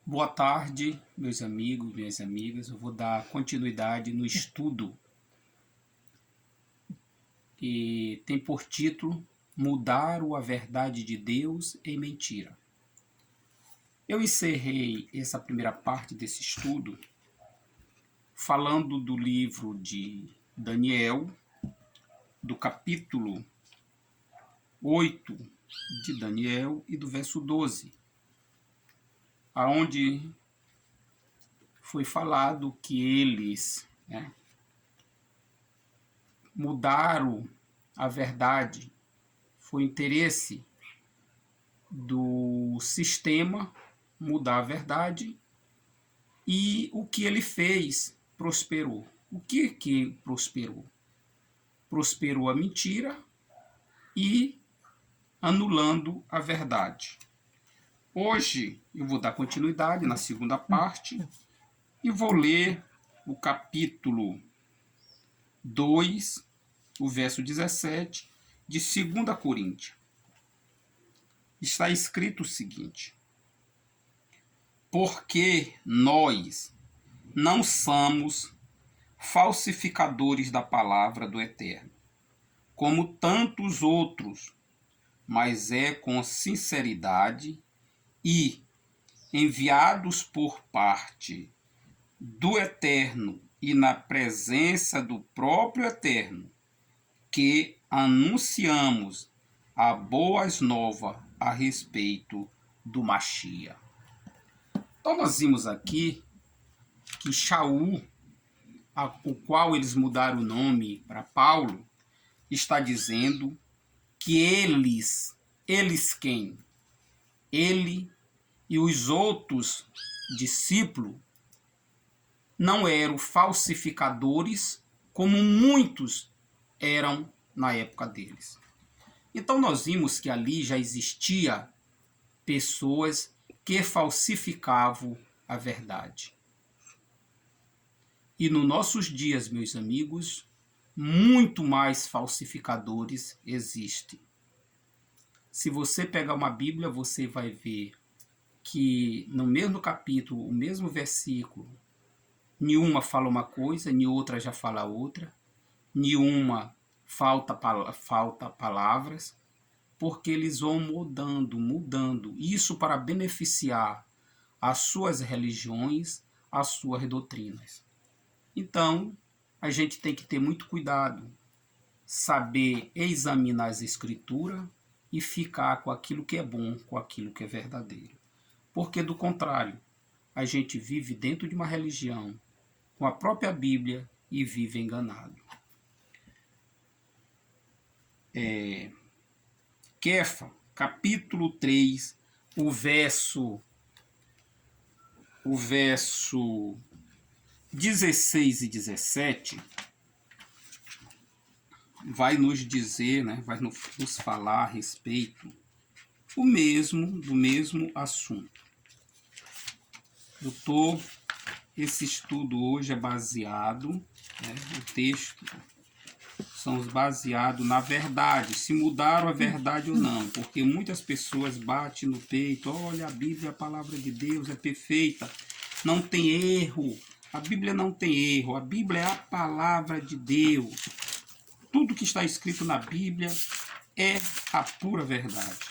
Boa tarde, meus amigos, minhas amigas. Eu vou dar continuidade no estudo que tem por título Mudar a Verdade de Deus em Mentira. Eu encerrei essa primeira parte desse estudo falando do livro de Daniel, do capítulo 8 de Daniel e do verso 12, aonde foi falado que eles mudaram a verdade. Foi interesse do sistema mudar a verdade e o que ele fez prosperou. O que prosperou? Prosperou a mentira e anulando a verdade. Hoje eu vou dar continuidade na segunda parte e vou ler o capítulo 2, o verso 17 de 2 Coríntios. Está escrito o seguinte: porque nós não somos falsificadores da palavra do Eterno, como tantos outros, mas é com sinceridade e enviados por parte do Eterno e na presença do próprio Eterno, que anunciamos a boas novas a respeito do Machia. Então nós vimos aqui que Shaul, o qual eles mudaram o nome para Paulo, está dizendo que eles quem? Ele e os outros discípulos não eram falsificadores como muitos eram na época deles. Então nós vimos que ali já existia pessoas que falsificavam a verdade. E nos nossos dias, meus amigos, muito mais falsificadores existem. Se você pegar uma Bíblia, você vai ver que no mesmo capítulo, o mesmo versículo, nenhuma fala uma coisa, nem outra já fala outra, nenhuma falta palavras, porque eles vão mudando, isso para beneficiar as suas religiões, as suas doutrinas. Então, a gente tem que ter muito cuidado, saber examinar as escrituras e ficar com aquilo que é bom, com aquilo que é verdadeiro. Porque, do contrário, a gente vive dentro de uma religião, com a própria Bíblia, e vive enganado. Kefa, capítulo 3, o verso 16 e 17, vai nos dizer, vai nos falar a respeito do mesmo assunto. Esse estudo hoje é baseado, o texto são baseados na verdade, se mudaram a verdade ou não, porque muitas pessoas batem no peito, olha, a Bíblia, a palavra de Deus é perfeita, não tem erro, a Bíblia não tem erro, a Bíblia é a palavra de Deus, tudo que está escrito na Bíblia é a pura verdade.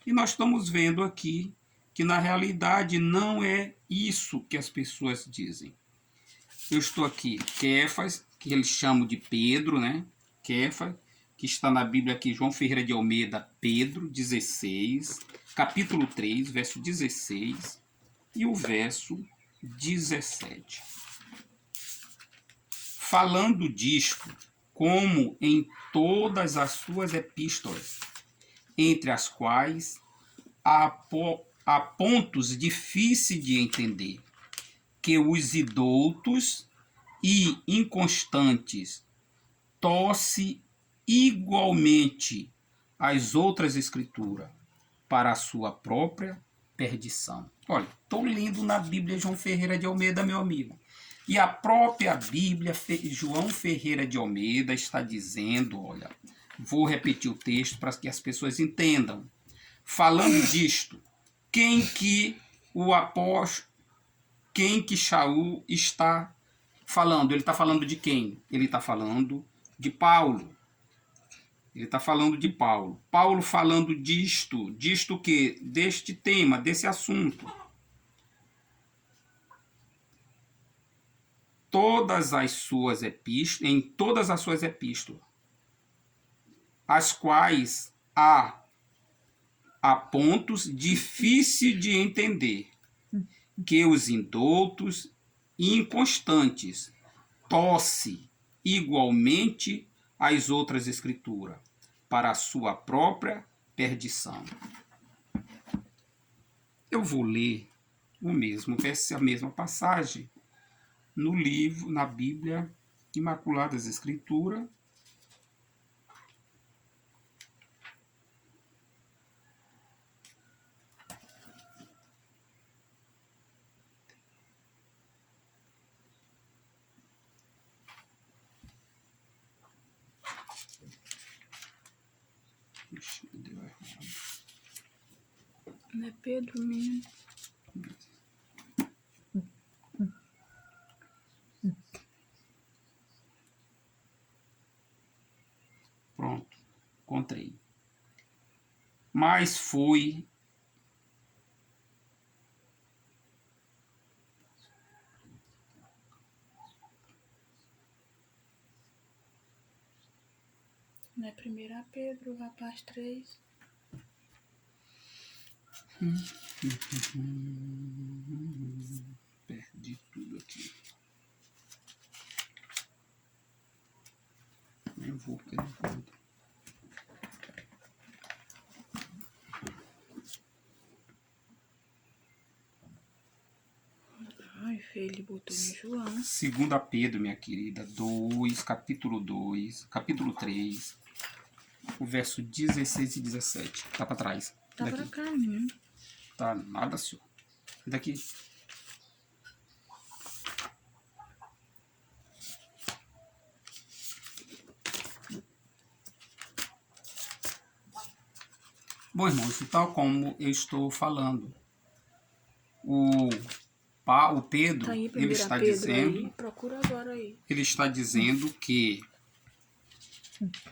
E nós estamos vendo aqui que na realidade não é isso que as pessoas dizem. Eu estou aqui, Kefas, que eles chamam de Pedro, Kefas, que está na Bíblia aqui, João Ferreira de Almeida, Pedro 16, capítulo 3, verso 16 e o verso 17. Falando disto, como em todas as suas epístolas, entre as quais há pontos difíceis de entender, que os idoutos e inconstantes torcem igualmente as outras escrituras para a sua própria perdição. Olha, estou lendo na Bíblia João Ferreira de Almeida, meu amigo. E a própria Bíblia João Ferreira de Almeida está dizendo, olha, vou repetir o texto para que as pessoas entendam. Falando disto, quem que o apóstolo, quem que Shaul está falando? Ele está falando de quem? Ele está falando de Paulo. Ele está falando de Paulo. Paulo falando disto o quê? Deste tema, desse assunto. Em todas as suas epístolas, as quais há pontos difíceis de entender, que os indoutos e inconstantes tosse igualmente as outras escrituras, para a sua própria perdição. Eu vou ler a mesma passagem no livro, na Bíblia Imaculadas Escrituras, Não é Pedro mesmo? Pronto, encontrei. Mas foi Não é 1 Pedro, rapaz 3. Perdi tudo aqui. Eu vou perder. Ai, filho, ele botou no João. 2 Pedro, minha querida, capítulo 3, o verso 16 e 17. Tá para trás. Tá Daqui. pra cá, menino. Tá nada, senhor. Daqui. Bom, irmãos, tal como eu estou falando, o Pedro, Tá aí, ele está Pedro dizendo, aí. Procura agora aí. ele está dizendo que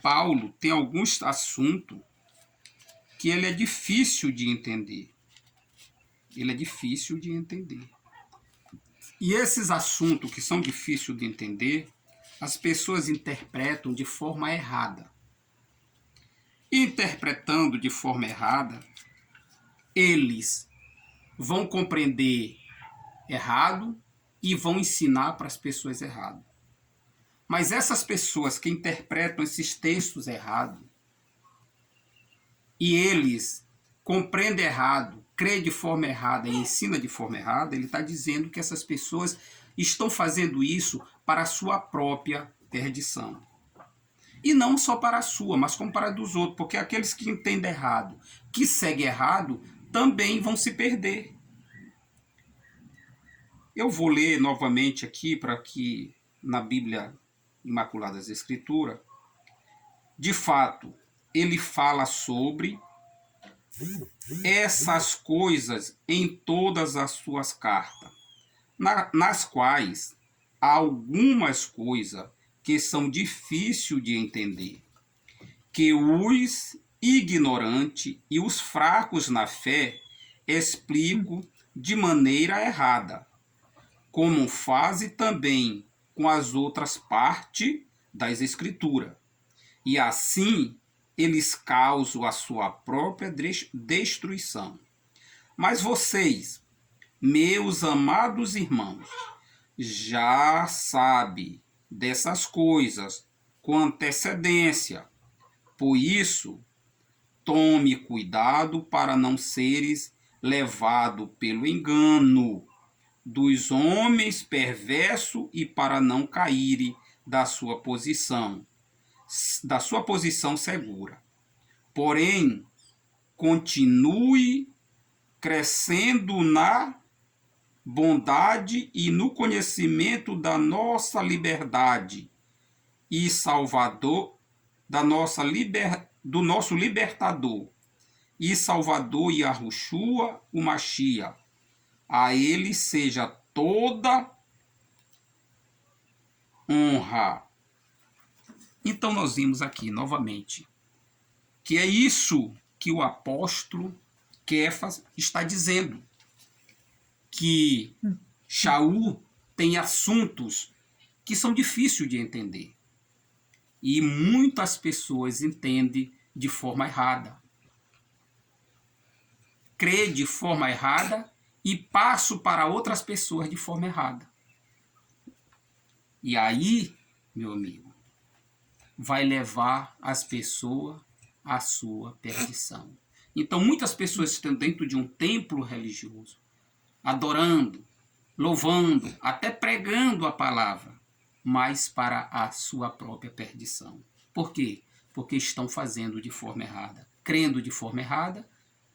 Paulo tem alguns assuntos que ele é difícil de entender. Ele é difícil de entender. E esses assuntos que são difíceis de entender, as pessoas interpretam de forma errada. Interpretando de forma errada, eles vão compreender errado e vão ensinar para as pessoas errado. Mas essas pessoas que interpretam esses textos errado e eles compreendem errado, creem de forma errada e ensinam de forma errada, ele está dizendo que essas pessoas estão fazendo isso para a sua própria perdição. E não só para a sua, mas como para a dos outros, porque aqueles que entendem errado, que seguem errado, também vão se perder. Eu vou ler novamente aqui, para que na Bíblia Imaculadas Escrituras, de fato, ele fala sobre essas coisas em todas as suas cartas, nas quais há algumas coisas que são difíceis de entender, que os ignorantes e os fracos na fé explicam de maneira errada, como fazem também com as outras partes das Escrituras. E assim eles causam a sua própria destruição. Mas vocês, meus amados irmãos, já sabem dessas coisas com antecedência. Por isso, tome cuidado para não seres levado pelo engano dos homens perversos e para não caírem da sua posição segura. Porém, continue crescendo na bondade e no conhecimento da nossa liberdade e Salvador, do nosso libertador e Salvador Yahushua, o Mashiach. A ele seja toda honra. Então nós vimos aqui novamente que é isso que o apóstolo Kéfas está dizendo, que Shaul tem assuntos que são difíceis de entender. E muitas pessoas entendem de forma errada. Crê de forma errada e passo para outras pessoas de forma errada. E aí, meu amigo, vai levar as pessoas à sua perdição. Então, muitas pessoas estão dentro de um templo religioso, adorando, louvando, até pregando a palavra, mas para a sua própria perdição. Por quê? Porque estão fazendo de forma errada, crendo de forma errada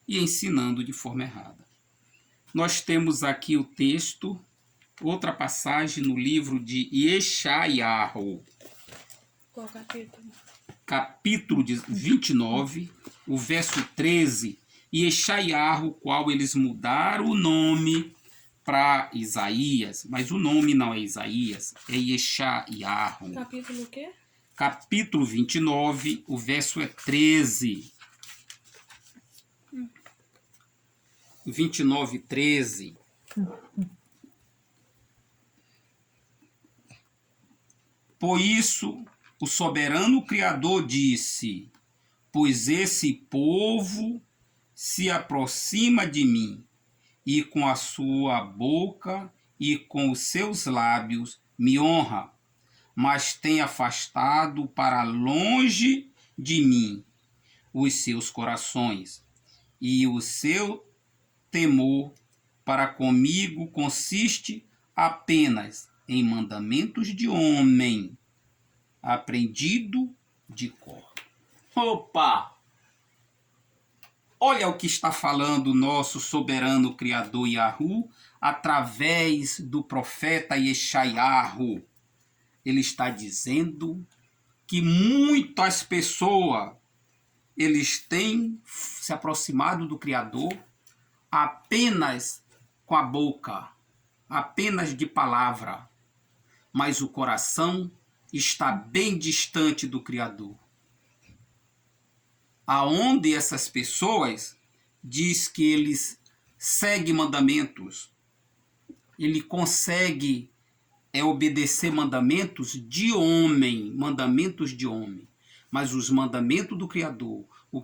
e ensinando de forma errada. Nós temos aqui o texto, outra passagem no livro de Yeshayahu. Qual capítulo? Capítulo 29, o verso 13. Yeshayahu, qual eles mudaram o nome para Isaías, mas o nome não é Isaías, é Yeshayahu. Capítulo o quê? Capítulo 29, o verso é 13. 29, 13. Por isso, o soberano Criador disse: pois esse povo se aproxima de mim, e com a sua boca e com os seus lábios me honra, mas tem afastado para longe de mim os seus corações, e o seu temor para comigo consiste apenas em mandamentos de homem, aprendido de cor. Opa! Olha o que está falando o nosso soberano Criador Yahu através do profeta Yeshayahu. Ele está dizendo que muitas pessoas eles têm se aproximado do Criador apenas com a boca, apenas de palavra, mas o coração está bem distante do Criador. Aonde essas pessoas diz que eles seguem mandamentos, ele consegue obedecer mandamentos de homem, mas os mandamentos do Criador, o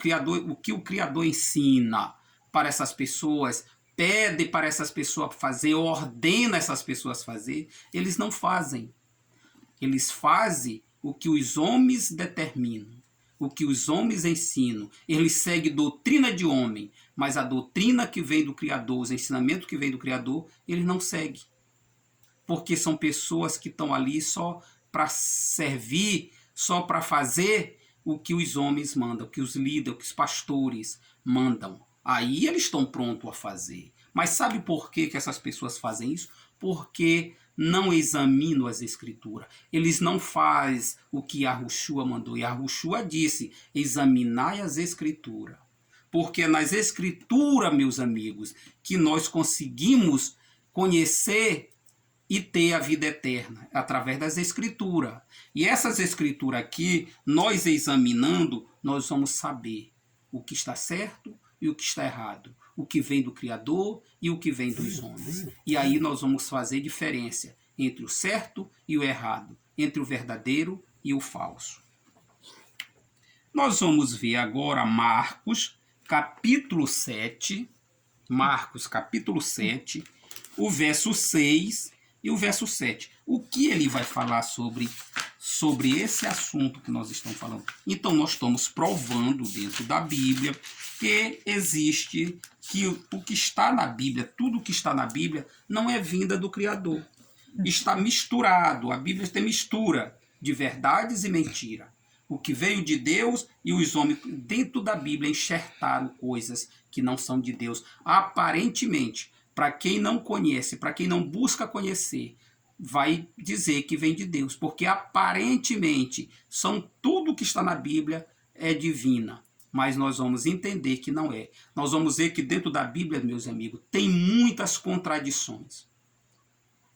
que o Criador ensina para essas pessoas, pede para essas pessoas fazer, ordena essas pessoas fazer, eles não fazem. Eles fazem o que os homens determinam, o que os homens ensinam. Eles seguem doutrina de homem, mas a doutrina que vem do Criador, os ensinamentos que vem do Criador, eles não seguem. Porque são pessoas que estão ali só para servir, só para fazer o que os homens mandam, o que os líderes, o que os pastores mandam. Aí eles estão prontos a fazer. Mas sabe por que essas pessoas fazem isso? Porque não examinam as escrituras. Eles não fazem o que Yahushua mandou. Yahushua disse, examinai as escrituras. Porque é nas escrituras, meus amigos, que nós conseguimos conhecer e ter a vida eterna, através das escrituras. E essas escrituras aqui, nós examinando, nós vamos saber o que está certo e o que está errado, o que vem do Criador e o que vem dos homens. E aí nós vamos fazer diferença entre o certo e o errado, entre o verdadeiro e o falso. Nós vamos ver agora Marcos, capítulo 7, o verso 6 e o verso 7. O que ele vai falar sobre esse assunto que nós estamos falando? Então, nós estamos provando dentro da Bíblia que existe, que o que está na Bíblia, tudo que está na Bíblia, não é vinda do Criador. Está misturado, a Bíblia tem mistura de verdades e mentira. O que veio de Deus e os homens dentro da Bíblia enxertaram coisas que não são de Deus. Aparentemente, para quem não conhece, para quem não busca conhecer, vai dizer que vem de Deus, porque aparentemente tudo que está na Bíblia é divina. mas nós vamos entender que não é. Nós vamos ver que dentro da Bíblia, meus amigos, tem muitas contradições.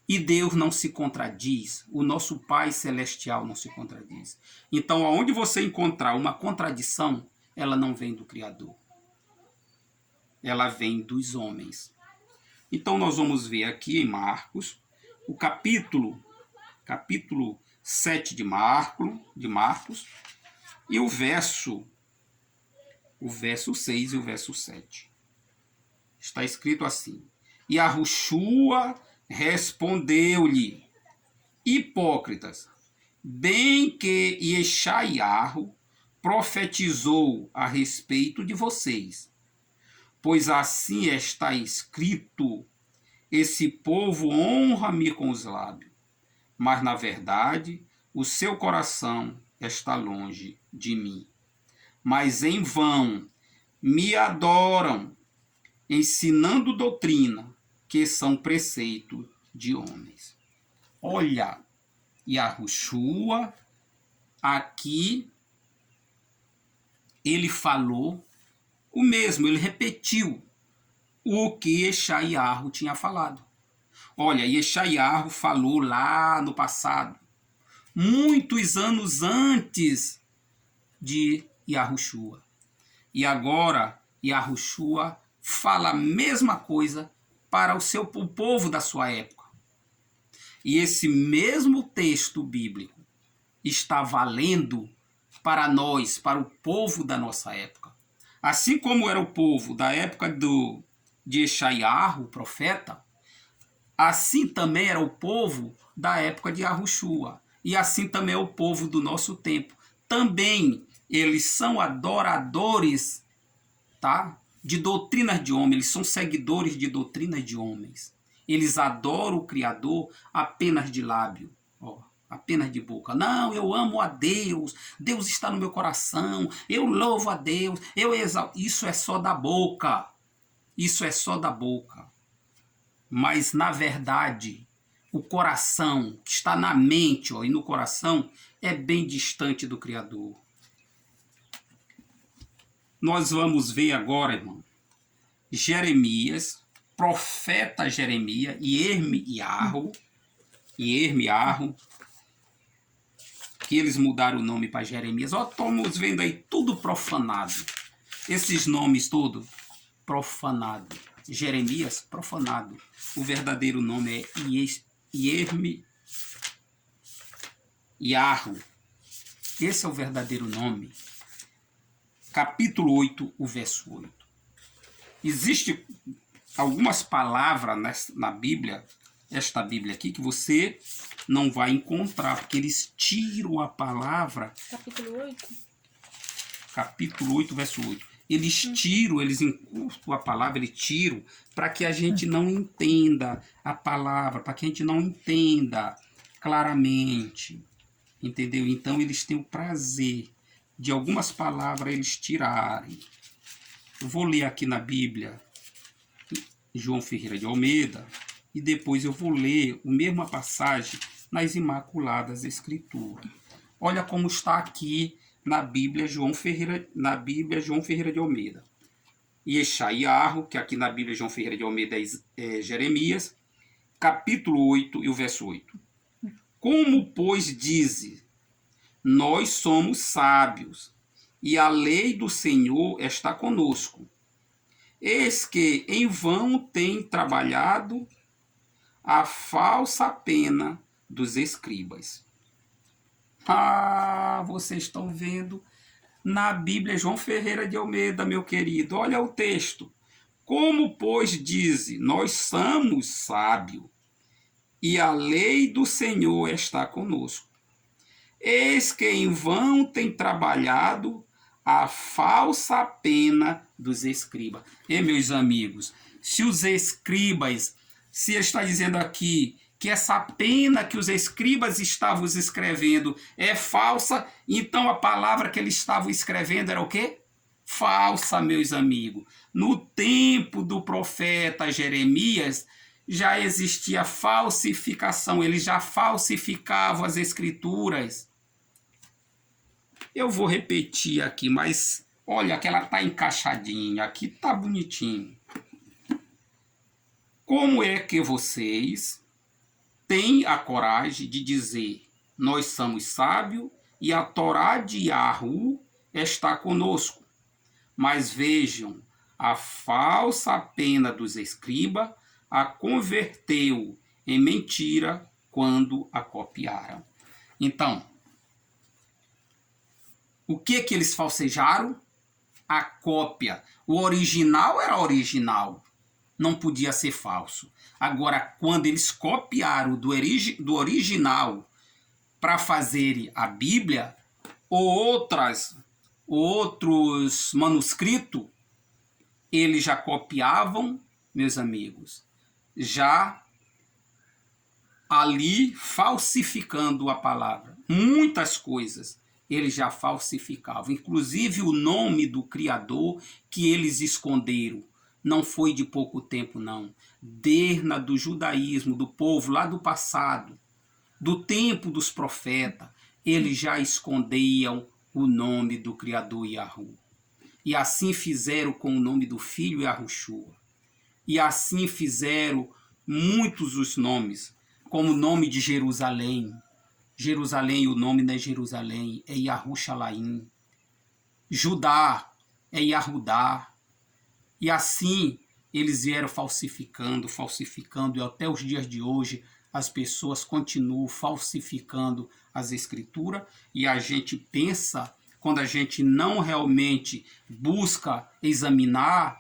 E Deus não se contradiz, o nosso Pai Celestial não se contradiz. Então, aonde você encontrar uma contradição, ela não vem do Criador. Ela vem dos homens. Então, nós vamos ver aqui em Marcos, o capítulo 7 de Marcos, e o verso 6 e o verso 7. Está escrito assim: E Yahushua respondeu-lhe: Hipócritas, bem que Yeshayahu profetizou a respeito de vocês, pois assim está escrito: esse povo honra-me com os lábios, mas na verdade o seu coração está longe de mim. Mas em vão me adoram, ensinando doutrina que são preceito de homens. Olha, Yahushua, aqui, ele falou o mesmo, ele repetiu o que Yeshayahu tinha falado. Olha, Yeshayahu falou lá no passado, muitos anos antes de Yahushua. E agora, Yahushua fala a mesma coisa para o povo da sua época. E esse mesmo texto bíblico está valendo para nós, para o povo da nossa época. Assim como era o povo da época de Yeshayahu, o profeta, assim também era o povo da época de Yahushua. E assim também é o povo do nosso tempo. Também eles são adoradores, tá? De doutrinas de homens, eles são seguidores de doutrinas de homens. Eles adoram o Criador apenas de lábio, apenas de boca. Não, eu amo a Deus, Deus está no meu coração, eu louvo a Deus, eu exalto. Isso é só da boca, isso é só da boca. Mas, na verdade, o coração, que está na mente e no coração, é bem distante do Criador. Nós vamos ver agora, irmão, Jeremias, profeta Jeremias e Yirmiyahu, que eles mudaram o nome para Jeremias. Estamos vendo aí tudo profanado. Esses nomes todos, profanado. Jeremias, profanado. O verdadeiro nome é Yirmiyahu. Esse é o verdadeiro nome. Capítulo 8, o verso 8. Existem algumas palavras na Bíblia, esta Bíblia aqui, que você não vai encontrar, porque eles tiram a palavra... Capítulo 8? Capítulo 8, verso 8. Eles tiram, eles encurtam a palavra, eles tiram, para que a gente não entenda a palavra, para que a gente não entenda claramente. Entendeu? Então, eles têm o prazer de algumas palavras eles tirarem. Eu vou ler aqui na Bíblia, João Ferreira de Almeida, e depois eu vou ler a mesma passagem nas Imaculadas Escrituras. Olha como está aqui na Bíblia João Ferreira de Almeida. Yeshayahu, que aqui na Bíblia João Ferreira de Almeida é Jeremias, capítulo 8 e o verso 8. Como, pois, dize, nós somos sábios, e a lei do Senhor está conosco. Eis que em vão tem trabalhado a falsa pena dos escribas. Vocês estão vendo na Bíblia João Ferreira de Almeida, meu querido. Olha o texto. Como, pois, dize, nós somos sábios, e a lei do Senhor está conosco. Eis que em vão tem trabalhado a falsa pena dos escribas. E, meus amigos, se os escribas, se está dizendo aqui que essa pena que os escribas estavam escrevendo é falsa, então a palavra que eles estavam escrevendo era o quê? Falsa, meus amigos. No tempo do profeta Jeremias, já existia falsificação, eles já falsificavam as escrituras. Eu vou repetir aqui, mas Olha, aquela tá encaixadinha, aqui tá bonitinho. Como é que vocês têm a coragem de dizer, nós somos sábios e a Torá de Yahu está conosco? Mas vejam, a falsa pena dos escribas a converteu em mentira quando a copiaram. Então, o que eles falsejaram? A cópia. O original era original, não podia ser falso. Agora, quando eles copiaram do original para fazer a Bíblia ou outros manuscritos, eles já copiavam, meus amigos, já ali falsificando a palavra. Muitas coisas eles já falsificavam, inclusive o nome do Criador que eles esconderam. Não foi de pouco tempo, não. Desde do judaísmo, do povo lá do passado, do tempo dos profetas, eles já escondiam o nome do Criador Yahu. E assim fizeram com o nome do filho Yahushua. E assim fizeram muitos os nomes, como o nome de Jerusalém. Jerusalém, o nome não é Jerusalém, é Yahushalaim. Judá é Yahudá. E assim eles vieram falsificando, e até os dias de hoje as pessoas continuam falsificando as escrituras, e a gente pensa, quando a gente não realmente busca examinar,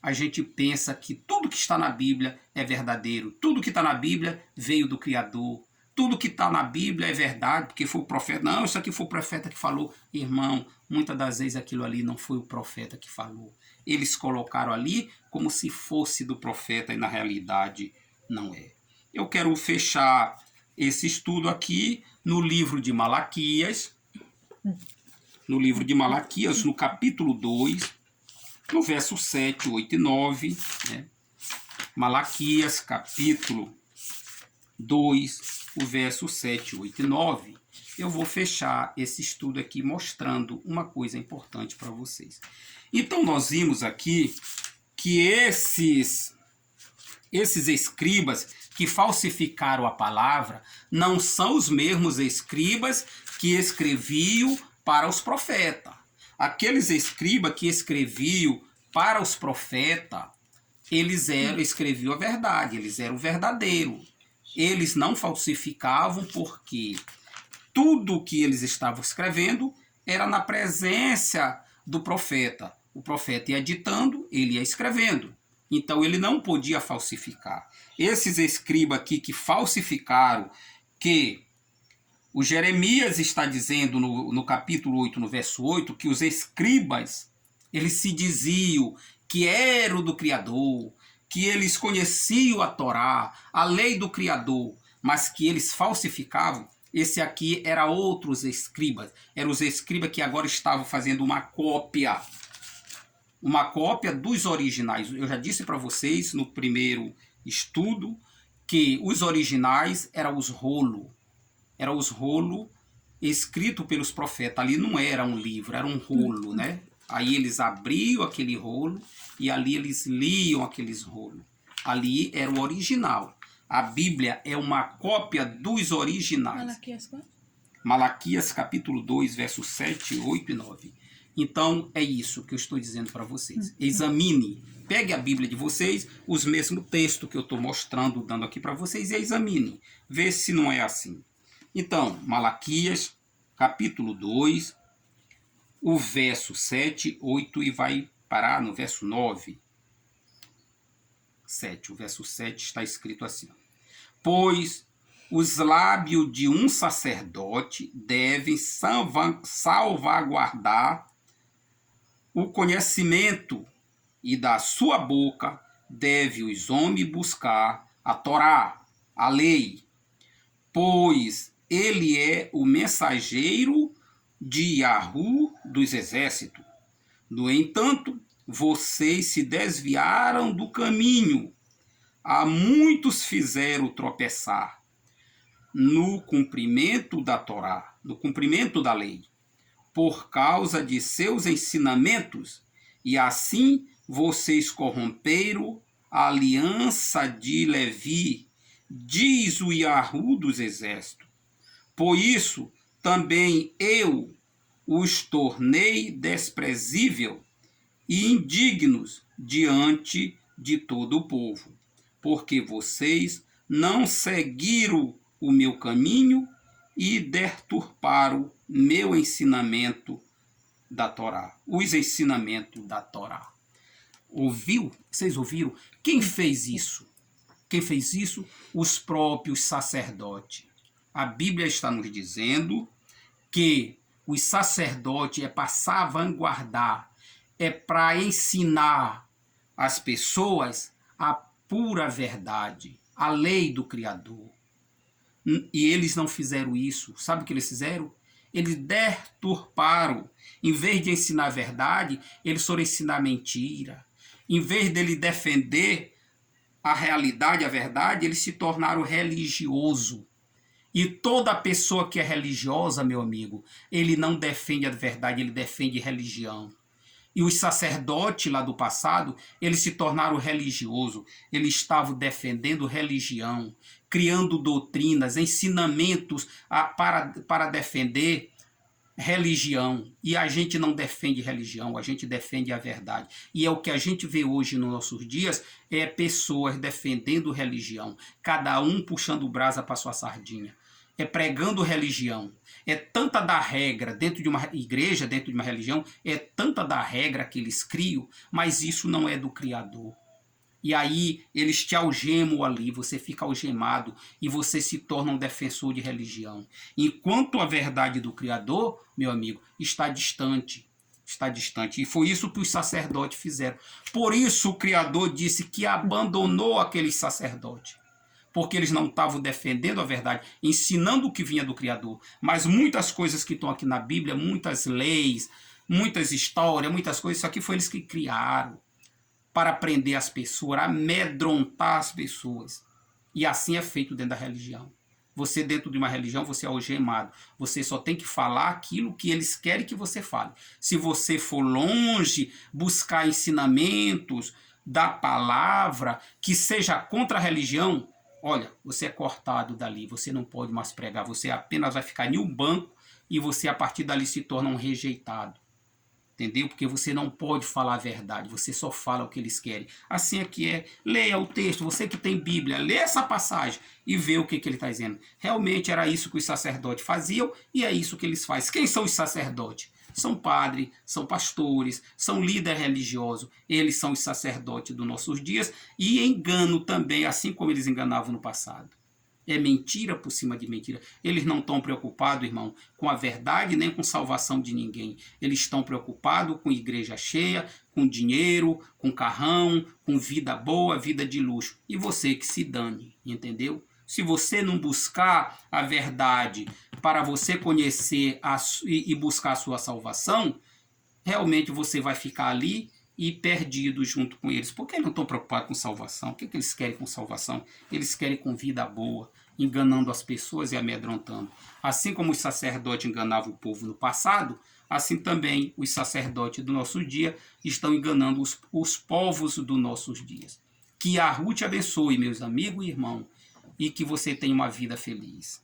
a gente pensa que tudo que está na Bíblia é verdadeiro, tudo que está na Bíblia veio do Criador, tudo que está na Bíblia é verdade, porque foi o profeta. Não, isso aqui foi o profeta que falou. Irmão, muitas das vezes aquilo ali não foi o profeta que falou. Eles colocaram ali como se fosse do profeta e na realidade não é. Eu quero fechar esse estudo aqui no livro de Malaquias, no capítulo 2, no verso 7, 8 e 9, né? Malaquias, capítulo 2, o verso 7, 8 e 9. Eu vou fechar esse estudo aqui mostrando uma coisa importante para vocês. Então, nós vimos aqui que esses escribas que falsificaram a palavra não são os mesmos escribas que escreviam para os profetas. Aqueles escribas que escreviam para os profetas, eles escreviam a verdade, eles eram verdadeiros. Eles não falsificavam porque tudo que eles estavam escrevendo era na presença do profeta. O profeta ia ditando, ele ia escrevendo. Então ele não podia falsificar. Esses escribas aqui que falsificaram, que o Jeremias está dizendo no capítulo 8, no verso 8, que os escribas, eles se diziam que eram do Criador, que eles conheciam a Torá, a lei do Criador, mas que eles falsificavam. Esse aqui era outros escribas. Eram os escribas que agora estavam fazendo uma cópia dos originais. Eu já disse para vocês no primeiro estudo que os originais eram os rolos. Eram os rolos escritos pelos profetas. Ali não era um livro, era um rolo, né? Aí eles abriam aquele rolo e ali eles liam aqueles rolos. Ali era o original. A Bíblia é uma cópia dos originais. Malaquias quanto? Malaquias capítulo 2, versos 7, 8 e 9. Então, é isso que eu estou dizendo para vocês. Examine, pegue a Bíblia de vocês, os mesmos textos que eu estou mostrando, dando aqui para vocês, e examine. Vê se não é assim. Então, Malaquias capítulo 2, o verso 7, 8 e vai parar no verso 9. 7. O verso 7 está escrito assim: pois os lábios de um sacerdote devem salvaguardar o conhecimento, e da sua boca deve os homens buscar a Torá, a lei, pois ele é o mensageiro de Yahu dos exércitos. No entanto, vocês se desviaram do caminho, a muitos fizeram tropeçar no cumprimento da Torá, no cumprimento da lei. por causa de seus ensinamentos, e assim vocês corromperam a aliança de Levi, diz o Yahu dos exércitos. Por isso também eu os tornei desprezível e indignos diante de todo o povo, porque vocês não seguiram o meu caminho e deturparam meu ensinamento da Torá, os ensinamentos da Torá. Ouviu? Vocês ouviram? Quem fez isso? Quem fez isso? Os próprios sacerdotes. A Bíblia está nos dizendo que os sacerdotes é para salvaguardar, é para ensinar as pessoas a pura verdade, a lei do Criador. E eles não fizeram isso. Sabe o que eles fizeram? Eles deturparam. Em vez de ensinar a verdade, eles foram ensinar mentira. Em vez dele defender a realidade, a verdade, eles se tornaram religioso. E toda pessoa que é religiosa, meu amigo, ele não defende a verdade, ele defende religião. E os sacerdotes lá do passado, eles se tornaram religiosos. Eles estavam defendendo religião, criando doutrinas, ensinamentos para defender religião. E a gente não defende religião, a gente defende a verdade. E é o que a gente vê hoje nos nossos dias, é pessoas defendendo religião, cada um puxando brasa para sua sardinha. É pregando religião. É tanta da regra dentro de uma igreja, dentro de uma religião, é tanta da regra que eles criam, mas isso não é do Criador. E aí eles te algemam ali, você fica algemado e você se torna um defensor de religião. Enquanto a verdade do Criador, meu amigo, está distante. Está distante. E foi isso que os sacerdotes fizeram. Por isso o Criador disse que abandonou aqueles sacerdotes. Porque eles não estavam defendendo a verdade, ensinando o que vinha do Criador. Mas muitas coisas que estão aqui na Bíblia, muitas leis, muitas histórias, muitas coisas, isso aqui foi eles que criaram para prender as pessoas, amedrontar as pessoas. E assim é feito dentro da religião. Você dentro de uma religião, você é algemado. Você só tem que falar aquilo que eles querem que você fale. Se você for longe, buscar ensinamentos da palavra que seja contra a religião, olha, você é cortado dali, você não pode mais pregar, você apenas vai ficar em um banco e você a partir dali se torna um rejeitado. Entendeu? Porque você não pode falar a verdade, você só fala o que eles querem. Assim é que é. Leia o texto, você que tem Bíblia, lê essa passagem e vê o que ele está dizendo. Realmente era isso que os sacerdotes faziam e é isso que eles fazem. Quem são os sacerdotes? São padres, são pastores, são líderes religiosos. Eles são os sacerdotes dos nossos dias e enganam também, assim como eles enganavam no passado. É mentira por cima de mentira. Eles não estão preocupados, irmão, com a verdade nem com salvação de ninguém. Eles estão preocupados com igreja cheia, com dinheiro, com carrão, com vida boa, vida de luxo. E você que se dane, entendeu? Se você não buscar a verdade para você conhecer e buscar a sua salvação, realmente você vai ficar ali e perdido junto com eles. Porque eles não estão preocupados com salvação. O que eles querem com salvação? Eles querem com vida boa, enganando as pessoas e amedrontando. Assim como os sacerdotes enganavam o povo no passado, assim também os sacerdotes do nosso dia estão enganando os povos dos nossos dias. Que Yahu te abençoe, meus amigos e irmãos, e que você tenha uma vida feliz.